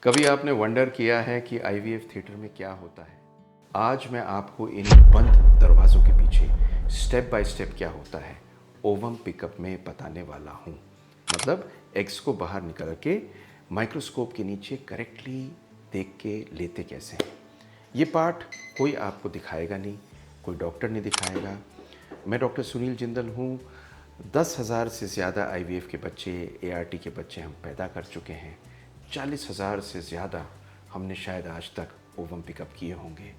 कभी आपने वंडर किया है कि आईवीएफ थिएटर में क्या होता है? आज मैं आपको इन बंद दरवाज़ों के पीछे स्टेप बाय स्टेप क्या होता है ओवम पिकअप में बताने वाला हूँ। मतलब एग्स को बाहर निकल के माइक्रोस्कोप के नीचे करेक्टली देख के लेते कैसे हैं। ये पार्ट कोई आपको दिखाएगा नहीं, कोई डॉक्टर नहीं दिखाएगा। मैं डॉक्टर सुनील जिंदल हूँ। 10,000 से ज़्यादा आईवीएफ के बच्चे, एआरटी के बच्चे हम पैदा कर चुके हैं। 40,000 से ज़्यादा हमने शायद आज तक ओवम पिकअप किए होंगे।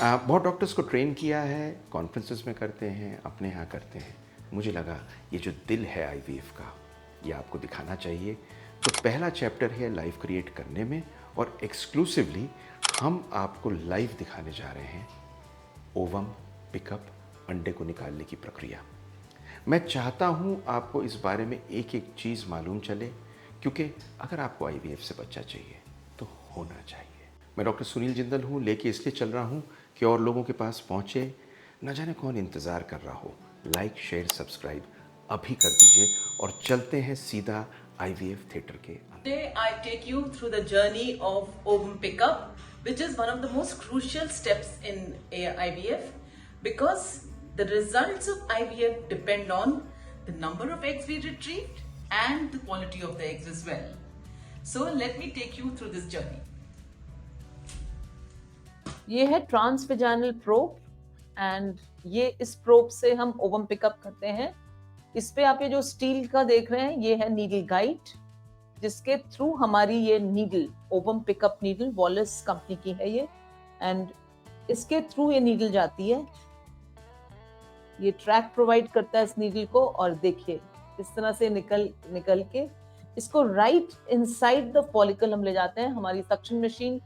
बहुत डॉक्टर्स को ट्रेन किया है, कॉन्फ्रेंसेस में करते हैं, अपने यहाँ करते हैं। मुझे लगा ये जो दिल है आईवीएफ का, ये आपको दिखाना चाहिए। तो पहला चैप्टर है लाइफ क्रिएट करने में, और एक्सक्लूसिवली हम आपको लाइव दिखाने जा रहे हैं ओवम पिकअप, अंडे को निकालने की प्रक्रिया। मैं चाहता हूँ आपको इस बारे में एक एक चीज़ मालूम चले, क्योंकि अगर आपको आईवीएफ से बच्चा चाहिए तो होना चाहिए। मैं डॉक्टर सुनील जिंदल हूँ, लेके इसलिए चल रहा हूँ कि और लोगों के पास पहुँचे। न जाने कौन इंतज़ार कर रहा हो। लाइक, शेयर, सब्सक्राइब अभी कर दीजिए और चलते हैं सीधा आईवीएफ थिएटर के अंदर। Today I take you through the journey of ovum pickup, which is one of the most crucial steps in IVF, because the results of IVF depend on the number of eggs we retrieved and the quality of the eggs as well. So let me take you through this journey. ये है transvaginal probe, and ये इस probe से हम ovum pickup करते हैं। इस पे आप ये जो स्टील का देख रहे हैं, ये है नीडल गाइड, जिसके थ्रू हमारी ये needle, ovum pickup needle, Wallace company की है ये, एंड इसके थ्रू ये नीडल जाती है। ये ट्रैक प्रोवाइड करता है इस नीडल को, और देखिए इस तरह से निकल के इसको राइट इनसाइड द फॉलिकल हम ले जाते हैं। हमारी सक्शन मशीन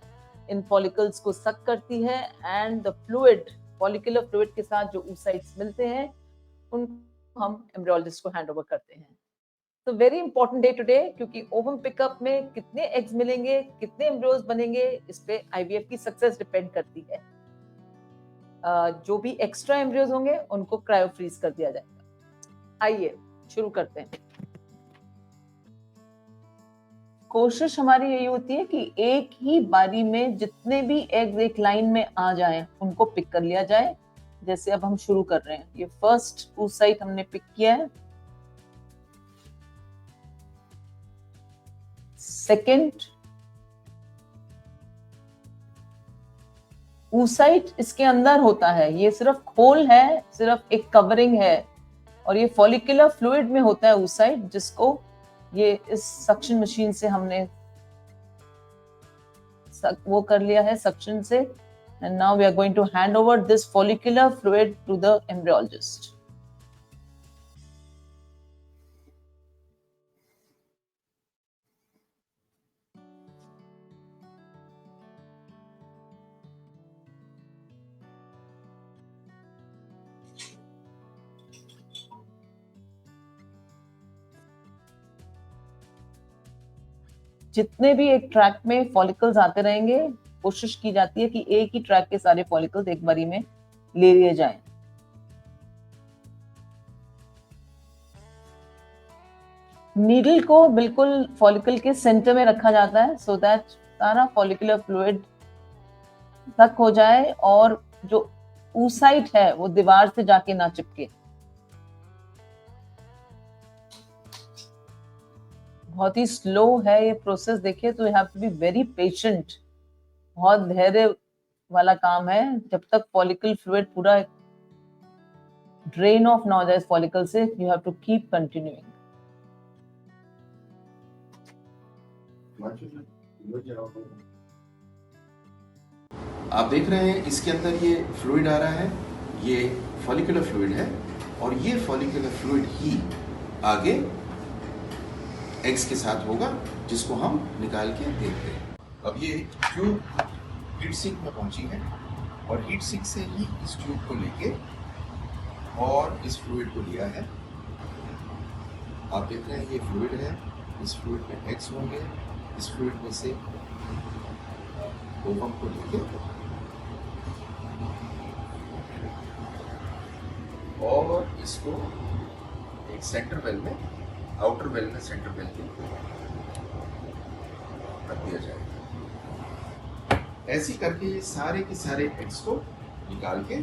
इन फॉलिकल्स को सक करती है, and the fluid, follicular fluid के साथ जो oocytes मिलते हैं, उनको हम एम्ब्रियोलॉजिस्ट को हैंड ओवर करते हैं। तो वेरी इंपॉर्टेंट डे टुडे, क्योंकि ओवम पिकअप में कितने एग्स मिलेंगे, कितने एम्ब्रियोज बनेंगे, इस पे आईवीएफ की सक्सेस डिपेंड करती है। जो भी एक्स्ट्रा एम्ब्रियोज होंगे उनको क्रायो फ्रीज कर दिया जाएगा। आइए शुरू करते हैं। कोशिश हमारी यही होती है कि एक ही बारी में जितने भी एग्स एक लाइन में आ जाएं उनको पिक कर लिया जाए। जैसे अब हम शुरू कर रहे हैं। ये फर्स्ट oocyte हमने पिक किया है, सेकेंड oocyte इसके अंदर होता है, ये सिर्फ खोल है, सिर्फ एक कवरिंग है, और ये फॉलिकुलर फ्लूइड में होता है oocyte, जिसको ये इस सक्शन मशीन से हमने वो कर लिया है, सक्शन से। And now we are going to hand over this follicular fluid to the embryologist. जितने भी एक ट्रैक में फॉलिकल्स आते रहेंगे, कोशिश की जाती है कि एक ही ट्रैक के सारे फॉलिकल्स एक बारी में ले लिए जाएं। नीडल को बिल्कुल फॉलिकल के सेंटर में रखा जाता है, सो दैट सारा फॉलिकुलर फ्लूइड तक हो जाए और जो oocyte है वो दीवार से जाके ना चिपके। बहुत ही स्लो है ये प्रोसेस, देखिए, तो you have to be very patient. बहुत धैर्य वाला काम है। जब तक फॉलिकल फ्लूइड पूरा ड्रेन ऑफ ना हो जाए फॉलिकल से, you have to keep continuing. आप देख रहे हैं इसके अंदर ये फ्लूइड आ रहा है, ये फॉलिकुलर फ्लूइड है, और ये फॉलिकुलर फ्लूइड ही आगे एग्स के साथ होगा, जिसको हम निकाल के देखते हैं। अब ये ट्यूब हीट सिंक में पहुंची है, और हीट सिंक से ही इस ट्यूब को लेके और इस फ्लूइड को लिया है। आप देख रहे हैं ये फ्लूइड है, इस फ्लूइड में एग्स होंगे, इस फ्लूइड में से ओवम को लेके और इसको एक सेंटर वेल में, आउटर वेल में सेंटर वेल में रख दिया जाएगा। ऐसे करके ये सारे के सारे एग्स को निकाल के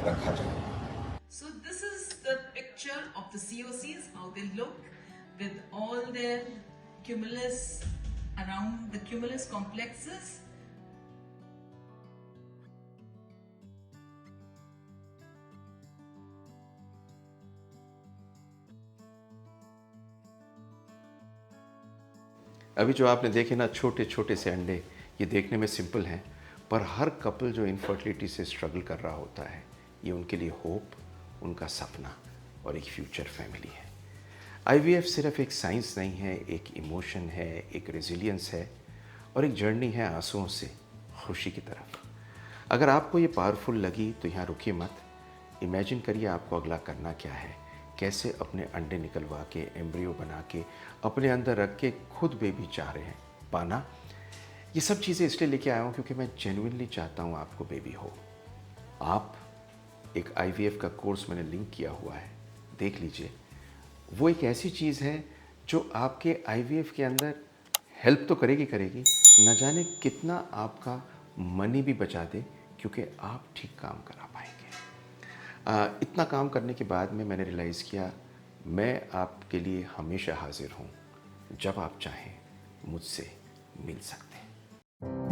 रखा जाएगा। So this is the picture of the COCs, how they look with all their cumulus around the cumulus complexes. अभी जो आपने देखे ना छोटे छोटे से अंडे, ये देखने में सिंपल हैं, पर हर कपल जो इनफर्टिलिटी से स्ट्रगल कर रहा होता है, ये उनके लिए होप, उनका सपना और एक फ्यूचर फैमिली है। आईवीएफ सिर्फ एक साइंस नहीं है, एक इमोशन है, एक रेजिलियंस है और एक जर्नी है आंसुओं से खुशी की तरफ। अगर आपको ये पावरफुल लगी तो यहाँ रुकिए मत, इमेजिन करिए आपको अगला करना क्या है, कैसे अपने अंडे निकलवा के एम्ब्रियो बना के अपने अंदर रख के खुद बेबी चाह रहे हैं पाना। ये सब चीज़ें इसलिए लेके आया हूँ क्योंकि मैं जेन्युइनली चाहता हूँ आपको बेबी हो। आप एक आईवीएफ का कोर्स मैंने लिंक किया हुआ है, देख लीजिए। वो एक ऐसी चीज़ है जो आपके आईवीएफ के अंदर हेल्प तो करेगी करेगी, न जाने कितना आपका मनी भी बचा दे, क्योंकि आप ठीक काम करा पाएंगे। इतना काम करने के बाद में मैंने रियलाइज़ किया मैं आपके लिए हमेशा हाजिर हूँ, जब आप चाहें मुझसे मिल सकते हैं।